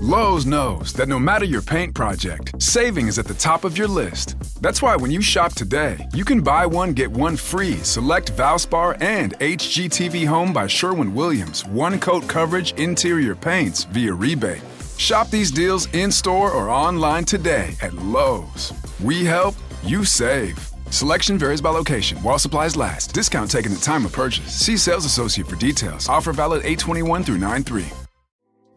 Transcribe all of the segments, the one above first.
Lowe's knows that no matter your paint project, saving is at the top of your list. That's why when you shop today, you can buy one, get one free select Valspar and HGTV Home by Sherwin-Williams one-coat coverage interior paints via rebate. Shop these deals in-store or online today at Lowe's. We help, you save. Selection varies by location. While supplies last. Discount taken at time of purchase. See sales associate for details. Offer valid 8/21 through 9/3.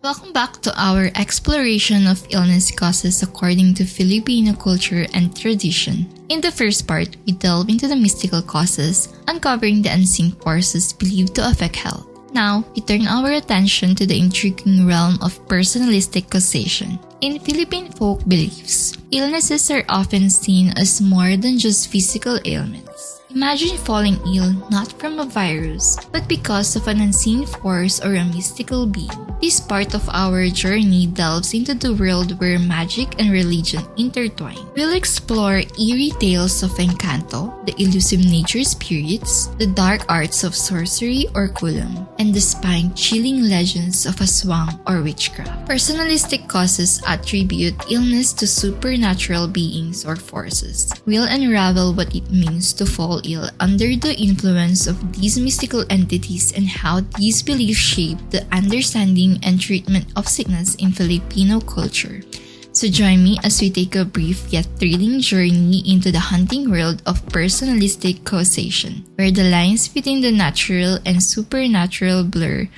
Welcome back to our exploration of illness causes according to Filipino culture and tradition. In the first part, we delve into the mystical causes, uncovering the unseen forces believed to affect health. Now, we turn our attention to the intriguing realm of personalistic causation. In Philippine folk beliefs, illnesses are often seen as more than just physical ailments. Imagine falling ill not from a virus, but because of an unseen force or a mystical being. This part of our journey delves into the world where magic and religion intertwine. We'll explore eerie tales of Engkanto, the elusive nature spirits, the dark arts of sorcery or Kulam, and the spine-chilling legends of Aswang or witchcraft. Personalistic causes attribute illness to supernatural beings or forces. We'll unravel what it means to fall ill under the influence of these mystical entities and how these beliefs shape the understanding and treatment of sickness in Filipino culture. So join me as we take a brief yet thrilling journey into the haunting world of personalistic causation, where the lines between the natural and supernatural blur.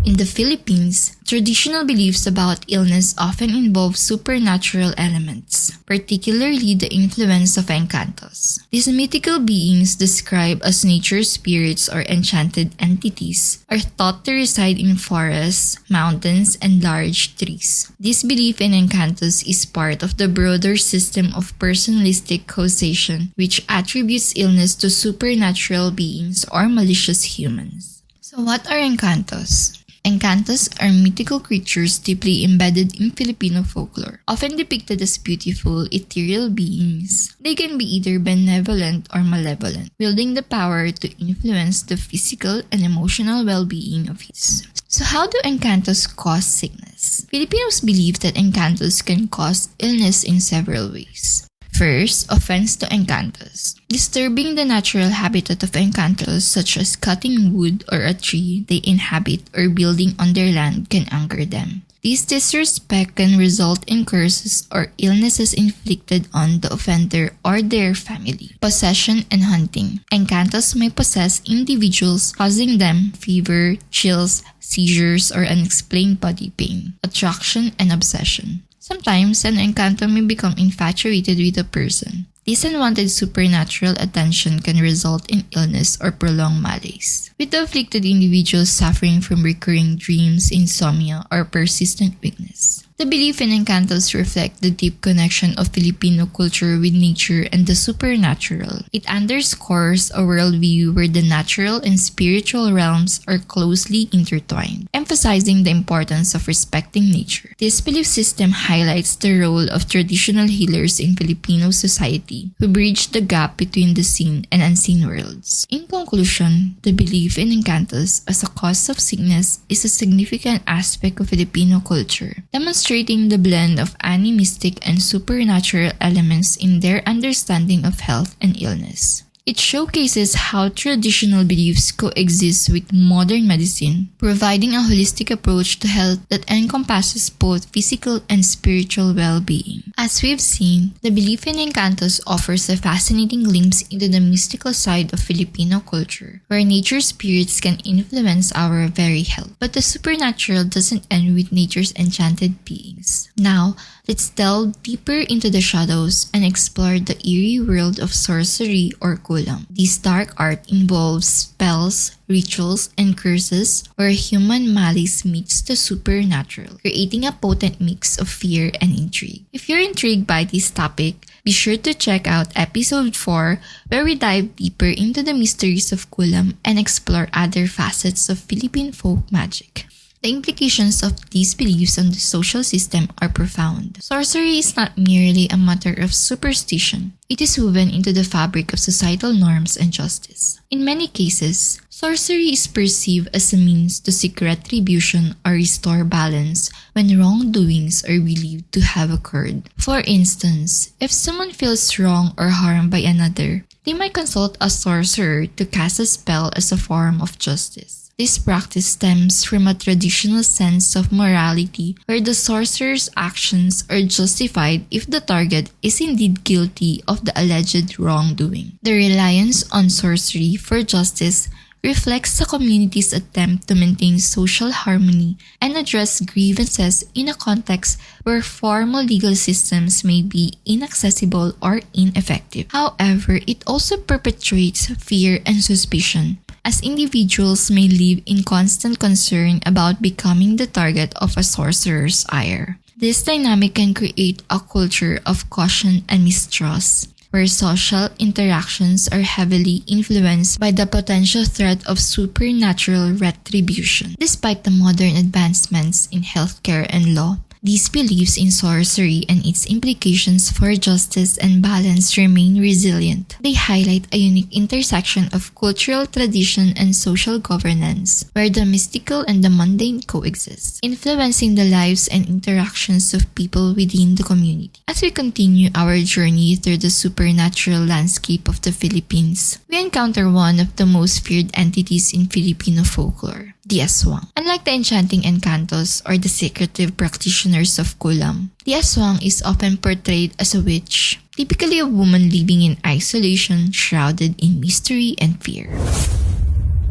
In the Philippines, traditional beliefs about illness often involve supernatural elements, particularly the influence of Engkantos. These mythical beings, described as nature spirits or enchanted entities, are thought to reside in forests, mountains, and large trees. This belief in Engkantos is part of the broader system of personalistic causation, which attributes illness to supernatural beings or malicious humans. So what are Engkantos? Engkantos are mythical creatures deeply embedded in Filipino folklore, often depicted as beautiful, ethereal beings. They can be either benevolent or malevolent, wielding the power to influence the physical and emotional well-being of his. So how do Engkantos cause sickness? Filipinos believe that Engkantos can cause illness in several ways. First, offense to Engkantos. Disturbing the natural habitat of Engkantos, such as cutting wood or a tree they inhabit or building on their land, can anger them. This disrespect can result in curses or illnesses inflicted on the offender or their family. Possession and hunting. Engkantos may possess individuals, causing them fever, chills, seizures, or unexplained body pain. Attraction and obsession. Sometimes, an Engkanto may become infatuated with a person. This unwanted supernatural attention can result in illness or prolonged malaise, with the afflicted individuals suffering from recurring dreams, insomnia, or persistent weakness. The belief in Engkantos reflect the deep connection of Filipino culture with nature and the supernatural. It underscores a worldview where the natural and spiritual realms are closely intertwined, emphasizing the importance of respecting nature. This belief system highlights the role of traditional healers in Filipino society, who bridge the gap between the seen and unseen worlds. In conclusion, the belief in Engkantos as a cause of sickness is a significant aspect of Filipino culture, demonstrating the blend of animistic and supernatural elements in their understanding of health and illness. It showcases how traditional beliefs coexist with modern medicine, providing a holistic approach to health that encompasses both physical and spiritual well-being. As we've seen, the belief in Engkantos offers a fascinating glimpse into the mystical side of Filipino culture, where nature spirits can influence our very health. But the supernatural doesn't end with nature's enchanted beings. Now, let's delve deeper into the shadows and explore the eerie world of sorcery or Kulam. This dark art involves spells, rituals, and curses where human malice meets the supernatural, creating a potent mix of fear and intrigue. If you're intrigued by this topic, be sure to check out episode 4 where we dive deeper into the mysteries of Kulam and explore other facets of Filipino folk magic. The implications of these beliefs on the social system are profound. Sorcery is not merely a matter of superstition. It is woven into the fabric of societal norms and justice. In many cases, sorcery is perceived as a means to seek retribution or restore balance when wrongdoings are believed to have occurred. For instance, if someone feels wrong or harmed by another, they might consult a sorcerer to cast a spell as a form of justice. This practice stems from a traditional sense of morality where the sorcerer's actions are justified if the target is indeed guilty of the alleged wrongdoing. The reliance on sorcery for justice reflects the community's attempt to maintain social harmony and address grievances in a context where formal legal systems may be inaccessible or ineffective. However, it also perpetuates fear and suspicion, as individuals may live in constant concern about becoming the target of a sorcerer's ire. This dynamic can create a culture of caution and mistrust, where social interactions are heavily influenced by the potential threat of supernatural retribution. Despite the modern advancements in healthcare and law, these beliefs in sorcery and its implications for justice and balance remain resilient. They highlight a unique intersection of cultural tradition and social governance, where the mystical and the mundane coexist, influencing the lives and interactions of people within the community. As we continue our journey through the supernatural landscape of the Philippines, we encounter one of the most feared entities in Filipino folklore, the Aswang. Unlike the enchanting Engkantos or the secretive practitioners of Kulam, the Aswang is often portrayed as a witch, typically a woman living in isolation, shrouded in mystery and fear.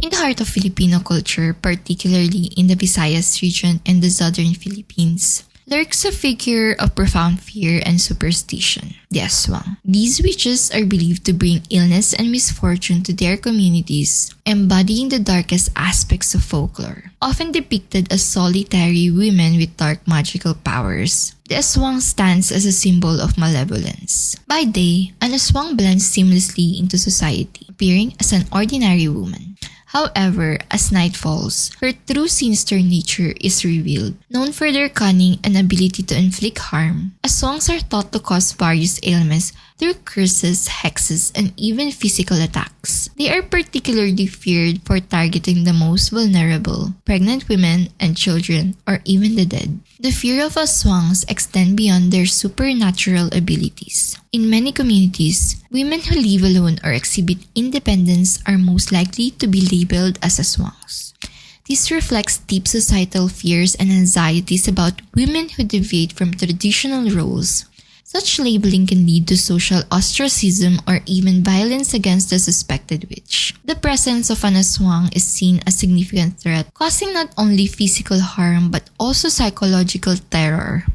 In the heart of Filipino culture, particularly in the Visayas region and the southern Philippines, lurks a figure of profound fear and superstition, the Aswang. These witches are believed to bring illness and misfortune to their communities, embodying the darkest aspects of folklore. Often depicted as solitary women with dark magical powers, the Aswang stands as a symbol of malevolence. By day, an Aswang blends seamlessly into society, appearing as an ordinary woman. However, as night falls, her true sinister nature is revealed. Known for their cunning and ability to inflict harm, Aswangs are thought to cause various ailments through curses, hexes, and even physical attacks. They are particularly feared for targeting the most vulnerable, pregnant women and children, or even the dead. The fear of Aswangs extend beyond their supernatural abilities. In many communities, women who live alone or exhibit independence are most likely to be labeled as Aswangs. This reflects deep societal fears and anxieties about women who deviate from traditional roles. Such labeling can lead to social ostracism or even violence against the suspected witch. The presence of an Aswang is seen as a significant threat, causing not only physical harm but also psychological terror.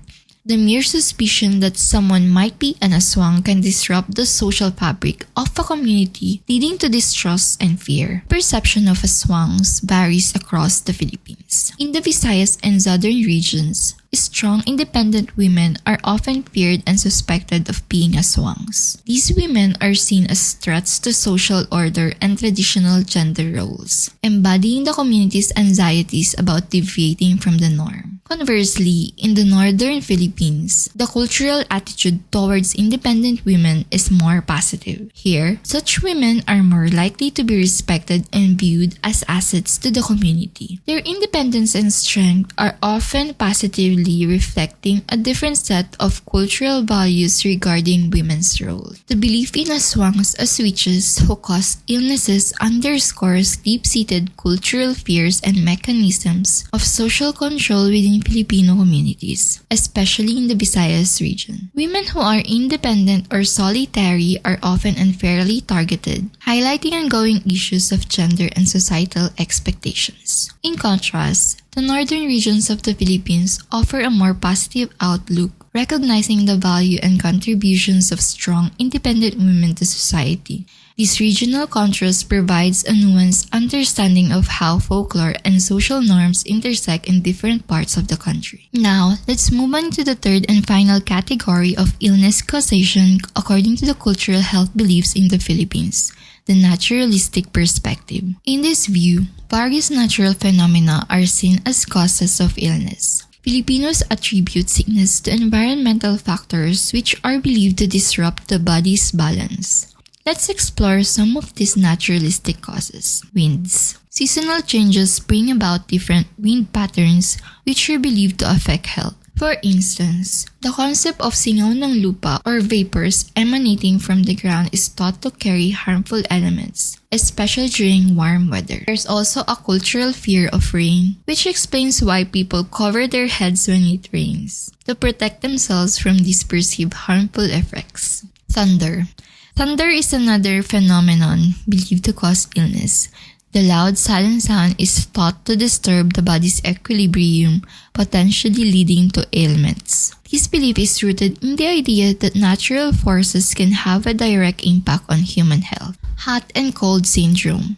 The mere suspicion that someone might be an Aswang can disrupt the social fabric of a community, leading to distrust and fear. Perception of Aswangs varies across the Philippines. In the Visayas and southern regions, strong, independent women are often feared and suspected of being Aswangs. These women are seen as threats to social order and traditional gender roles, embodying the community's anxieties about deviating from the norm. Conversely, in the northern Philippines, the cultural attitude towards independent women is more positive. Here, such women are more likely to be respected and viewed as assets to the community. Their independence and strength are often positively reflecting a different set of cultural values regarding women's role. The belief in Aswangs as witches who cause illnesses underscores deep-seated cultural fears and mechanisms of social control within Filipino communities, especially in the Visayas region. Women who are independent or solitary are often unfairly targeted, highlighting ongoing issues of gender and societal expectations. In contrast, the northern regions of the Philippines offer a more positive outlook, recognizing the value and contributions of strong, independent women to society. This regional contrast provides a nuanced understanding of how folklore and social norms intersect in different parts of the country. Now, let's move on to the third and final category of illness causation according to the cultural health beliefs in the Philippines: the naturalistic perspective. In this view, various natural phenomena are seen as causes of illness. Filipinos attribute sickness to environmental factors which are believed to disrupt the body's balance. Let's explore some of these naturalistic causes. Winds. Seasonal changes bring about different wind patterns which are believed to affect health. For instance, the concept of singaw ng lupa or vapors emanating from the ground is thought to carry harmful elements, especially during warm weather. There's also a cultural fear of rain, which explains why people cover their heads when it rains, to protect themselves from these perceived harmful effects. Thunder. Thunder is another phenomenon believed to cause illness. The loud, sudden sound is thought to disturb the body's equilibrium, potentially leading to ailments. This belief is rooted in the idea that natural forces can have a direct impact on human health. Hot and cold syndrome.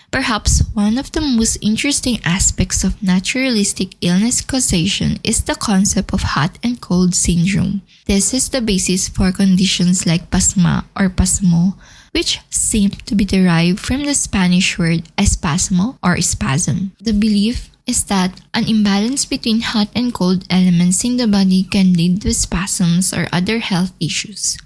Perhaps one of the most interesting aspects of naturalistic illness causation is the concept of hot and cold syndrome. This is the basis for conditions like Pasma or Pasmo, which seem to be derived from the Spanish word espasmo or spasm. The belief is that an imbalance between hot and cold elements in the body can lead to spasms or other health issues.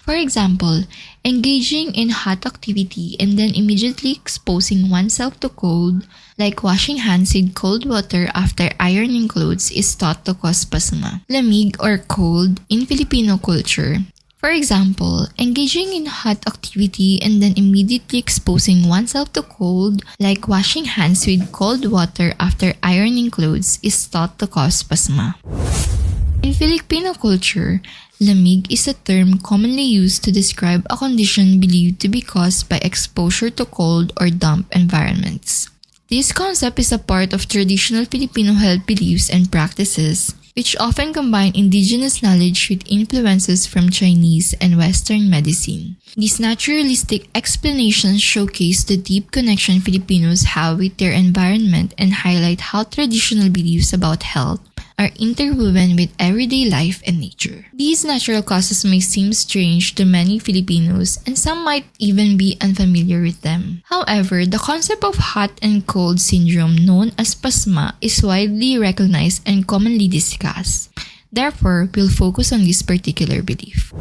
For example, engaging in hot activity and then immediately exposing oneself to cold, like washing hands with cold water after ironing clothes, is thought to cause pasma. Lamig or cold in Filipino culture. For example, engaging in hot activity and then immediately exposing oneself to cold, like washing hands with cold water after ironing clothes, is thought to cause pasma. In Filipino culture, lamig is a term commonly used to describe a condition believed to be caused by exposure to cold or damp environments. This concept is a part of traditional Filipino health beliefs and practices, which often combine indigenous knowledge with influences from Chinese and Western medicine. These naturalistic explanations showcase the deep connection Filipinos have with their environment and highlight how traditional beliefs about health are interwoven with everyday life and nature. These natural causes may seem strange to many Filipinos, and some might even be unfamiliar with them. However, the concept of hot and cold syndrome, known as pasma, is widely recognized and commonly discussed. Therefore, we'll focus on this particular belief.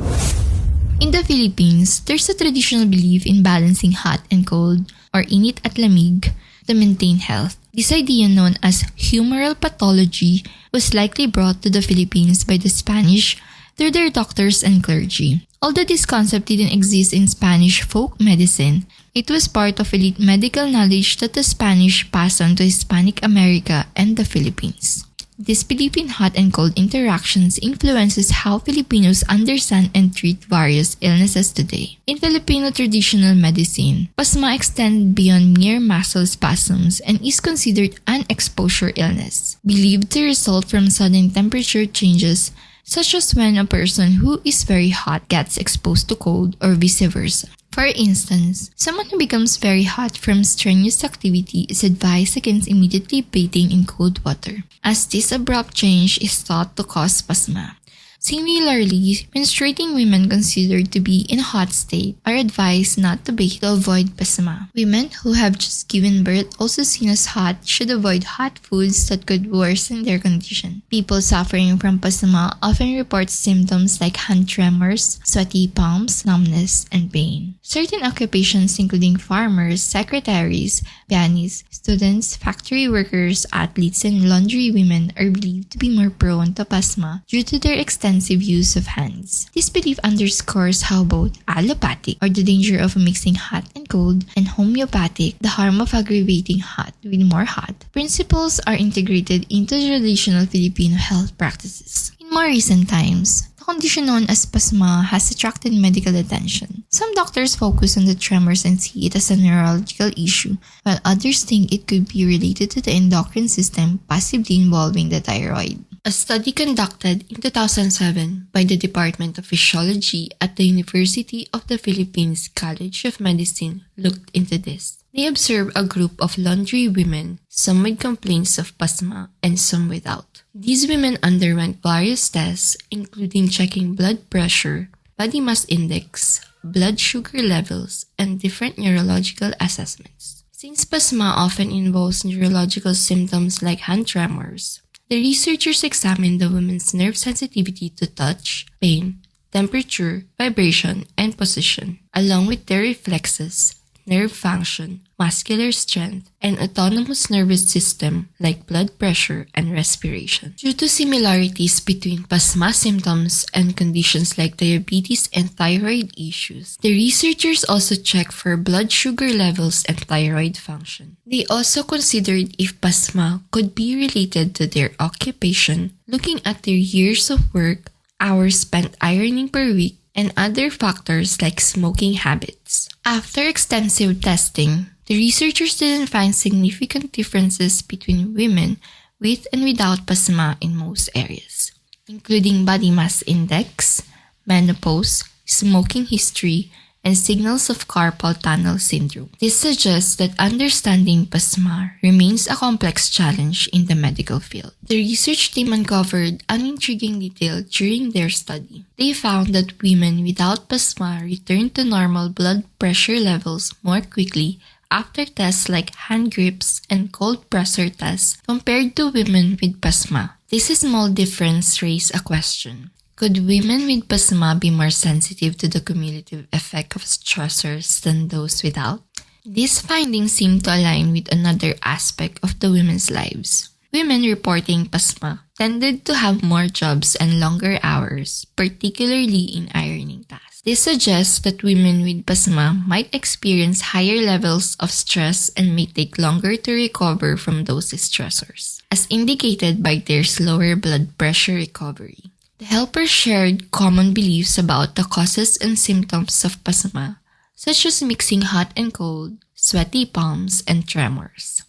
In the Philippines, there's a traditional belief in balancing hot and cold, or init at lamig, to maintain health. This idea, known as humoral pathology, was likely brought to the Philippines by the Spanish through their doctors and clergy. Although this concept didn't exist in Spanish folk medicine, it was part of elite medical knowledge that the Spanish passed on to Hispanic America and the Philippines. This belief in hot and cold interactions influences how Filipinos understand and treat various illnesses today. In Filipino traditional medicine, pasma extends beyond mere muscle spasms and is considered an exposure illness, believed to result from sudden temperature changes, such as when a person who is very hot gets exposed to cold or vice versa. For instance, someone who becomes very hot from strenuous activity is advised against immediately bathing in cold water, as this abrupt change is thought to cause pasma. Similarly, menstruating women considered to be in a hot state are advised not to bathe to avoid pasma. Women who have just given birth, also seen as hot, should avoid hot foods that could worsen their condition. People suffering from pasma often report symptoms like hand tremors, sweaty palms, numbness, and pain. Certain occupations including farmers, secretaries, pianists, students, factory workers, athletes, and laundry women are believed to be more prone to pasma due to their extensive use of hands. This belief underscores how both allopathic, or the danger of mixing hot and cold, and homeopathic, the harm of aggravating hot with more hot, principles are integrated into traditional Filipino health practices. In more recent times, the condition known as pasma has attracted medical attention. Some doctors focus on the tremors and see it as a neurological issue, while others think it could be related to the endocrine system, possibly involving the thyroid. A study conducted in 2007 by the Department of Physiology at the University of the Philippines College of Medicine looked into this. They observed a group of laundry women, some with complaints of pasma and some without. These women underwent various tests, including checking blood pressure, body mass index, blood sugar levels, and different neurological assessments. Since pasma often involves neurological symptoms like hand tremors, the researchers examined the woman's nerve sensitivity to touch, pain, temperature, vibration, and position, along with their reflexes, nerve function, muscular strength, and autonomous nervous system like blood pressure and respiration. Due to similarities between pasma symptoms and conditions like diabetes and thyroid issues, the researchers also checked for blood sugar levels and thyroid function. They also considered if pasma could be related to their occupation, looking at their years of work, hours spent ironing per week, and other factors like smoking habits. After extensive testing, the researchers didn't find significant differences between women with and without pasma in most areas, including body mass index, menopause, smoking history, and signals of carpal tunnel syndrome. This suggests that understanding pasma remains a complex challenge in the medical field. The research team uncovered an intriguing detail during their study. They found that women without pasma returned to normal blood pressure levels more quickly after tests like hand grips and cold pressor tests compared to women with pasma. This small difference raised a question. Could women with pasma be more sensitive to the cumulative effect of stressors than those without? These findings seem to align with another aspect of the women's lives. Women reporting pasma tended to have more jobs and longer hours, particularly in ironing tasks. This suggests that women with pasma might experience higher levels of stress and may take longer to recover from those stressors, as indicated by their slower blood pressure recovery. The helpers shared common beliefs about the causes and symptoms of pasma, such as mixing hot and cold, sweaty palms, and tremors.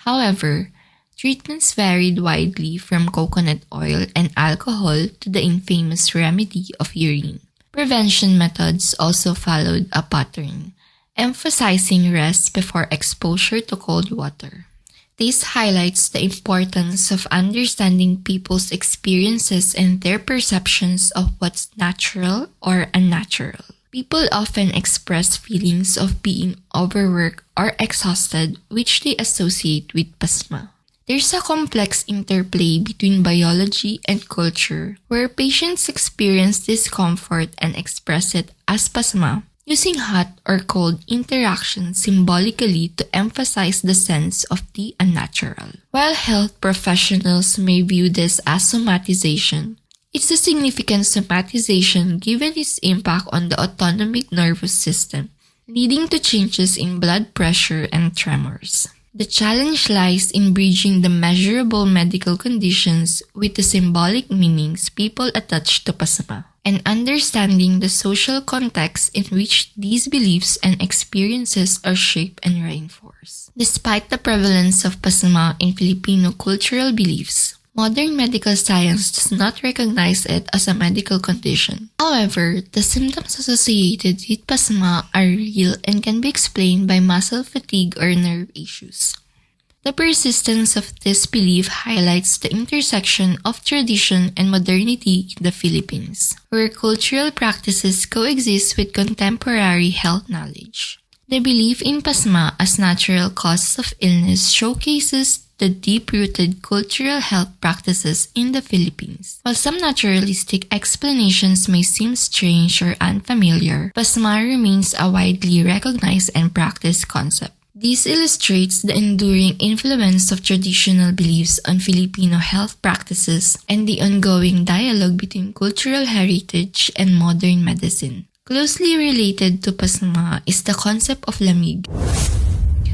However, treatments varied widely from coconut oil and alcohol to the infamous remedy of urine. Prevention methods also followed a pattern, emphasizing rest before exposure to cold water. This highlights the importance of understanding people's experiences and their perceptions of what's natural or unnatural. People often express feelings of being overworked or exhausted, which they associate with pasma. There's a complex interplay between biology and culture, where patients experience discomfort and express it as pasma, using hot or cold interactions symbolically to emphasize the sense of the unnatural. While health professionals may view this as somatization, it's a significant somatization given its impact on the autonomic nervous system, leading to changes in blood pressure and tremors. The challenge lies in bridging the measurable medical conditions with the symbolic meanings people attach to pasma, and understanding the social context in which these beliefs and experiences are shaped and reinforced. Despite the prevalence of pasma in Filipino cultural beliefs, modern medical science does not recognize it as a medical condition. However, the symptoms associated with pasma are real and can be explained by muscle fatigue or nerve issues. The persistence of this belief highlights the intersection of tradition and modernity in the Philippines, where cultural practices coexist with contemporary health knowledge. The belief in pasma as natural causes of illness showcases the deep-rooted cultural health practices in the Philippines. While some naturalistic explanations may seem strange or unfamiliar, pasma remains a widely recognized and practiced concept. This illustrates the enduring influence of traditional beliefs on Filipino health practices and the ongoing dialogue between cultural heritage and modern medicine. Closely related to pasma is the concept of lamig.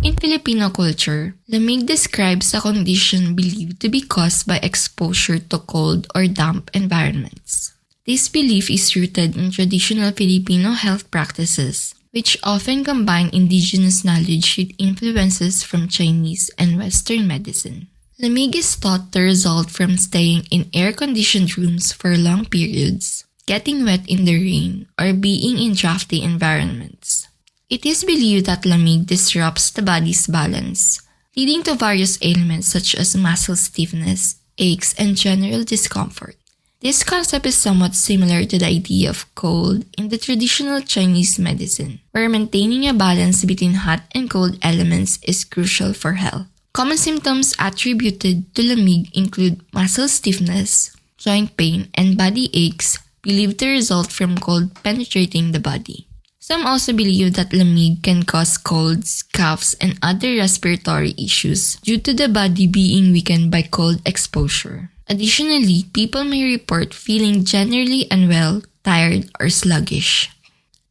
In Filipino culture, lamig describes a condition believed to be caused by exposure to cold or damp environments. This belief is rooted in traditional Filipino health practices, which often combine indigenous knowledge with influences from Chinese and Western medicine. Lamig is thought to result from staying in air-conditioned rooms for long periods, getting wet in the rain, or being in drafty environments. It is believed that lamig disrupts the body's balance, leading to various ailments such as muscle stiffness, aches, and general discomfort. This concept is somewhat similar to the idea of cold in the traditional Chinese medicine, where maintaining a balance between hot and cold elements is crucial for health. Common symptoms attributed to lamig include muscle stiffness, joint pain, and body aches believed to result from cold penetrating the body. Some also believe that lamig can cause colds, coughs, and other respiratory issues due to the body being weakened by cold exposure. Additionally, people may report feeling generally unwell, tired, or sluggish.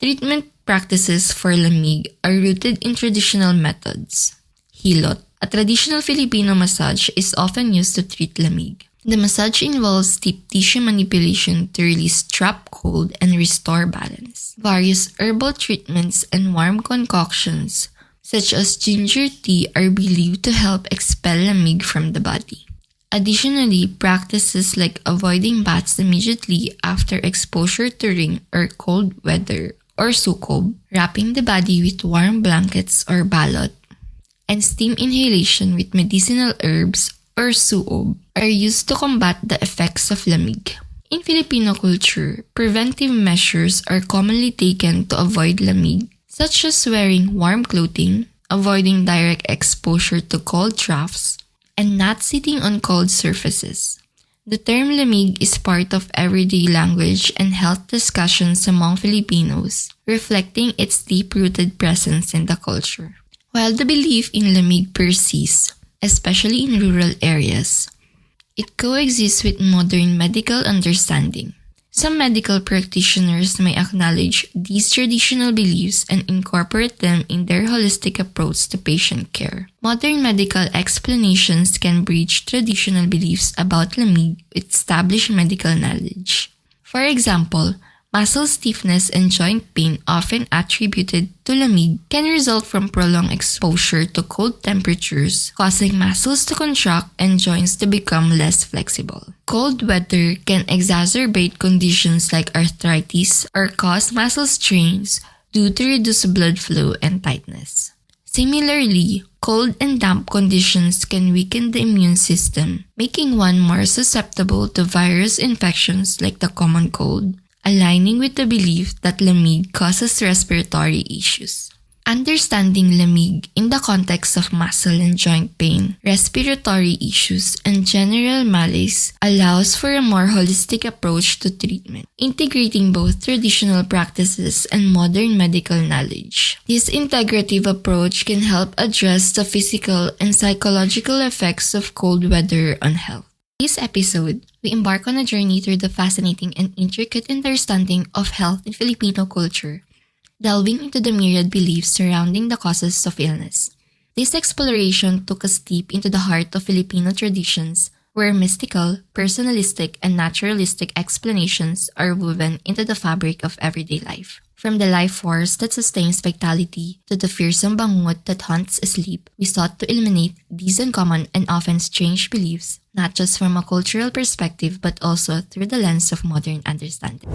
Treatment practices for lamig are rooted in traditional methods. Hilot, a traditional Filipino massage, is often used to treat lamig. The massage involves deep tissue manipulation to release trapped cold and restore balance. Various herbal treatments and warm concoctions, such as ginger tea, are believed to help expel lamig from the body. Additionally, practices like avoiding baths immediately after exposure to rain or cold weather or sukob, wrapping the body with warm blankets or balot, and steam inhalation with medicinal herbs or suob are used to combat the effects of lamig. In Filipino culture, preventive measures are commonly taken to avoid lamig, such as wearing warm clothing, avoiding direct exposure to cold drafts, and not sitting on cold surfaces. The term lamig is part of everyday language and health discussions among Filipinos, reflecting its deep-rooted presence in the culture. While the belief in lamig persists, especially in rural areas, it coexists with modern medical understanding. Some medical practitioners may acknowledge these traditional beliefs and incorporate them in their holistic approach to patient care. Modern medical explanations can bridge traditional beliefs about lamig with established medical knowledge. For example, muscle stiffness and joint pain, often attributed to lamig, can result from prolonged exposure to cold temperatures, causing muscles to contract and joints to become less flexible. Cold weather can exacerbate conditions like arthritis or cause muscle strains due to reduced blood flow and tightness. Similarly, cold and damp conditions can weaken the immune system, making one more susceptible to virus infections like the common cold, aligning with the belief that lamig causes respiratory issues. Understanding lamig in the context of muscle and joint pain, respiratory issues, and general malaise allows for a more holistic approach to treatment, integrating both traditional practices and modern medical knowledge. This integrative approach can help address the physical and psychological effects of cold weather on health. In this episode, we embark on a journey through the fascinating and intricate understanding of health in Filipino culture, delving into the myriad beliefs surrounding the causes of illness. This exploration took us deep into the heart of Filipino traditions, where mystical, personalistic, and naturalistic explanations are woven into the fabric of everyday life. From the life force that sustains vitality to the fearsome bangungot that haunts asleep, we sought to eliminate these uncommon and often strange beliefs, not just from a cultural perspective but also through the lens of modern understanding.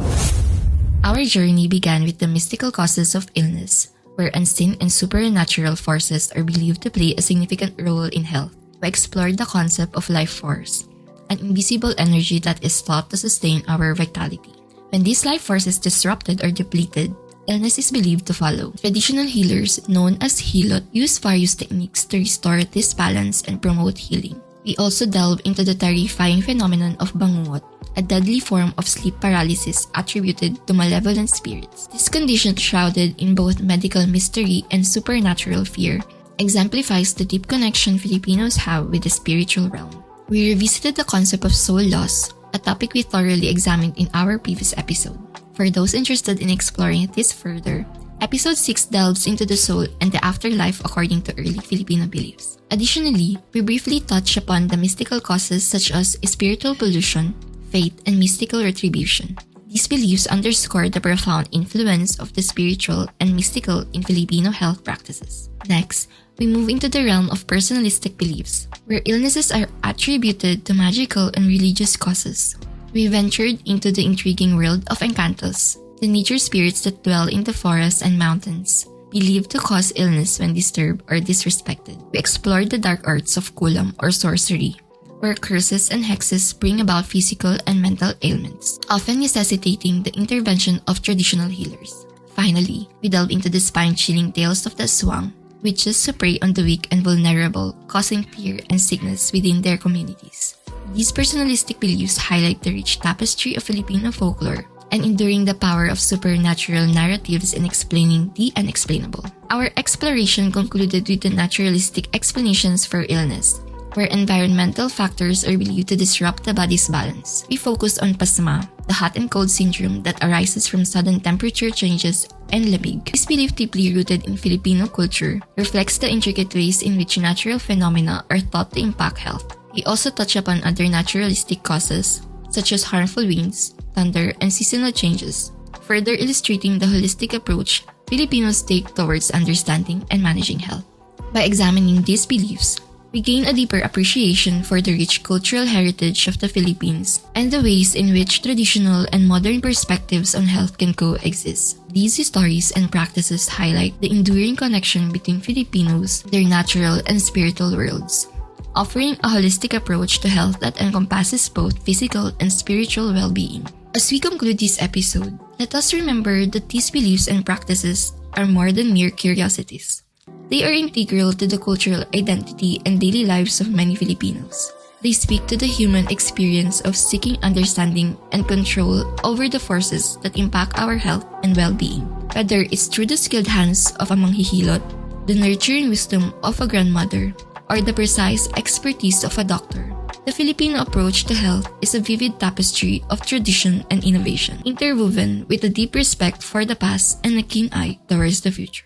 Our journey began with the mystical causes of illness, where unseen and supernatural forces are believed to play a significant role in health. We explored the concept of life force, an invisible energy that is thought to sustain our vitality. When this life force is disrupted or depleted, illness is believed to follow. Traditional healers, known as hilot, use various techniques to restore this balance and promote healing. We also delve into the terrifying phenomenon of bangungot, a deadly form of sleep paralysis attributed to malevolent spirits. This condition, shrouded in both medical mystery and supernatural fear, exemplifies the deep connection Filipinos have with the spiritual realm. We revisited the concept of soul loss, a topic we thoroughly examined in our previous episode. For those interested in exploring this further, Episode 6 delves into the soul and the afterlife according to early Filipino beliefs. Additionally, we briefly touch upon the mystical causes such as spiritual pollution, fate, and mystical retribution. These beliefs underscore the profound influence of the spiritual and mystical in Filipino health practices. Next, we move into the realm of personalistic beliefs, where illnesses are attributed to magical and religious causes. We ventured into the intriguing world of Engkantos, the nature spirits that dwell in the forests and mountains, believed to cause illness when disturbed or disrespected. We explored the dark arts of Kulam or sorcery, where curses and hexes bring about physical and mental ailments, often necessitating the intervention of traditional healers. Finally, we delve into the spine-chilling tales of the Aswang, witches who prey on the weak and vulnerable, causing fear and sickness within their communities. These personalistic beliefs highlight the rich tapestry of Filipino folklore and enduring the power of supernatural narratives in explaining the unexplainable. Our exploration concluded with the naturalistic explanations for illness, where environmental factors are believed to disrupt the body's balance. We focused on Pasma, the hot and cold syndrome that arises from sudden temperature changes, and lamig. This belief, deeply rooted in Filipino culture, reflects the intricate ways in which natural phenomena are thought to impact health. We also touch upon other naturalistic causes, such as harmful winds, thunder, and seasonal changes, further illustrating the holistic approach Filipinos take towards understanding and managing health. By examining these beliefs, we gain a deeper appreciation for the rich cultural heritage of the Philippines and the ways in which traditional and modern perspectives on health can coexist. These stories and practices highlight the enduring connection between Filipinos, their natural and spiritual worlds, offering a holistic approach to health that encompasses both physical and spiritual well-being. As we conclude this episode, let us remember that these beliefs and practices are more than mere curiosities. They are integral to the cultural identity and daily lives of many Filipinos. They speak to the human experience of seeking understanding and control over the forces that impact our health and well-being. Whether it's through the skilled hands of a manghihilot, the nurturing wisdom of a grandmother, or the precise expertise of a doctor, the Filipino approach to health is a vivid tapestry of tradition and innovation, interwoven with a deep respect for the past and a keen eye towards the future.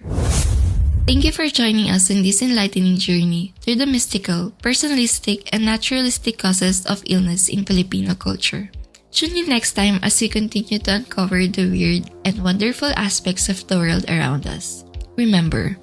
Thank you for joining us in this enlightening journey through the mystical, personalistic, and naturalistic causes of illness in Filipino culture. Tune in next time as we continue to uncover the weird and wonderful aspects of the world around us. Remember,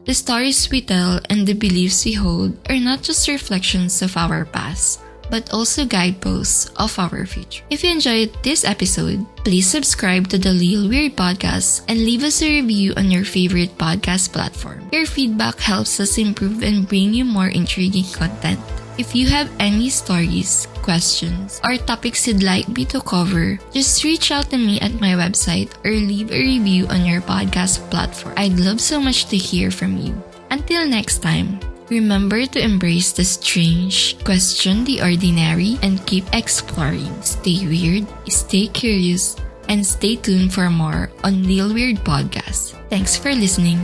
the stories we tell and the beliefs we hold are not just reflections of our past, but also guideposts of our future. If you enjoyed this episode, please subscribe to the Lil Weird Podcast and leave us a review on your favorite podcast platform. Your feedback helps us improve and bring you more intriguing content. If you have any stories, questions, or topics you'd like me to cover, just reach out to me at my website or leave a review on your podcast platform. I'd love so much to hear from you. Until next time, remember to embrace the strange, question the ordinary, and keep exploring. Stay weird, stay curious, and stay tuned for more on Lil Weird Podcast. Thanks for listening.